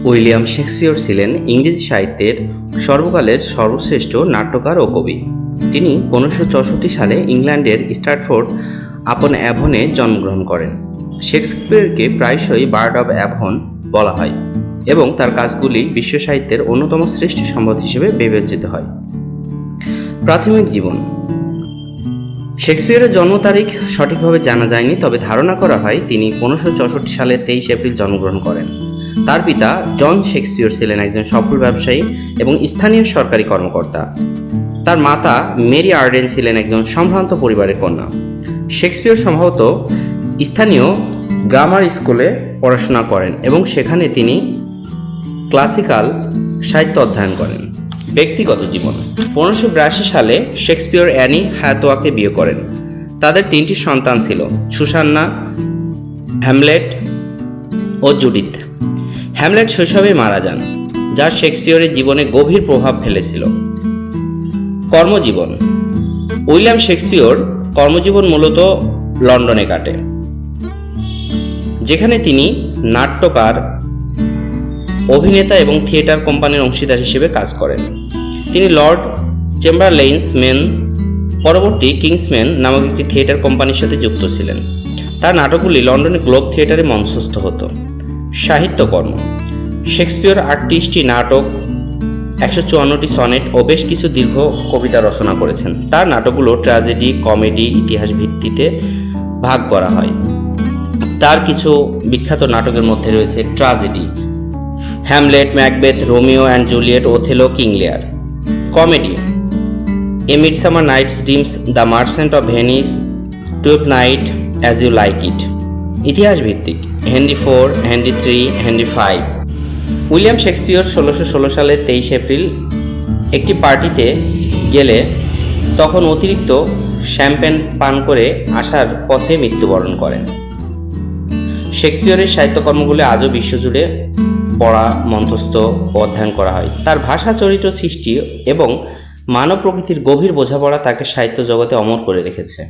William Shakespeare ছিলেন ইংরেজি সাহিত্যের সর্বকালের সর্বশ্রেষ্ঠ নাট্যকার ও কবি। তিনি 1564 সালে ইংল্যান্ডের স্ট্র্যাটফোর্ড আপন অ্যাভনে জন্মগ্রহণ করেন। শেক্সপিয়রকে প্রায়শই বার্ড অব অ্যাভন বলা হয় এবং তার কাজগুলি বিশ্ব সাহিত্যের অন্যতম শ্রেষ্ঠ সম্পদ হিসেবে বিবেচিত হয়। প্রাথমিক জীবন। শেক্সপিয়রের জন্ম তারিখ সঠিকভাবে জানা যায়নি, তবে ধারণা করা হয় তিনি 1564 সালের 23 এপ্রিল জন্মগ্রহণ করেন। তার পিতা জন শেক্সপিয়র ছিলেন একজন সফল ব্যবসায়ী এবং স্থানীয় সরকারি কর্মকর্তা। তার মাতা মেরি আর্ডেন ছিলেন একজন সম্ভ্রান্ত পরিবারের কন্যা। শেক্সপিয়র সম্ভবত স্থানীয় গ্রামার স্কুলে পড়াশোনা করেন এবং সেখানে তিনি ক্লাসিক্যাল সাহিত্য অধ্যয়ন করেন। ব্যক্তিগত জীবন। 1582 সালে শেক্সপিয়র অ্যানি হ্যাথওয়াকে বিয়ে করেন। তাদের 3টি সন্তান ছিল, সুসান্না, হ্যামলেট ও জুডিথ। হ্যামলেট শৈশবে মারা যান, যা শেক্সপিয়রের জীবনে গভীর প্রভাব ফেলেছিল। কর্মজীবন। উইলিয়াম শেক্সপিয়র কর্মজীবন মূলত লন্ডনে কাটে, যেখানে তিনি নাট্যকার, অভিনেতা এবং থিয়েটার কোম্পানির অংশীদার হিসেবে কাজ করেন। তিনি লর্ড চেম্বারলেইনস মেন পরবর্তী কিংসম্যান নামক একটি থিয়েটার কোম্পানির সাথে যুক্ত ছিলেন। তার নাটকগুলি লন্ডনের গ্লোব থিয়েটারে মঞ্চস্থ হতো। সাহিত্যকর্ম। শেক্সপিয়র 38টি নাটক, 154টি সনেট ও বেশ কিছু দীর্ঘ কবিতা রচনা করেছেন। তার নাটকগুলো ট্র্যাজেডি, কমেডি, ইতিহাস ভিত্তিতে ভাগ করা হয়। তার কিছু বিখ্যাত নাটকের মধ্যে রয়েছে tragedy, Hamlet, Macbeth, Romeo and Juliet, Othello, King Lear. Comedy, A Midsummer Night's Dreams, The Merchant of Venice, Twelfth Night, As You Like It. ইতিহাস ভিত্তিক, Henry IV, Henry III, Henry V। William Shakespeare 1616 সালের 23 April একটি পার্টিতে গেলে তখন অতিরিক্ত champagne পান করে আসার পথে মৃত্যুবরণ করেন। শেক্সপিয়রের সাহিত্যকর্মগুলি আজও বিশ্বজুড়ে পড়া, মঞ্চস্থ ও অধ্যয়ন করা হয়। তার ভাষা, চরিত্র সৃষ্টি এবং মানব প্রকৃতির গভীর বোঝাপড়া তাকে সাহিত্য জগতে অমর করে রেখেছে।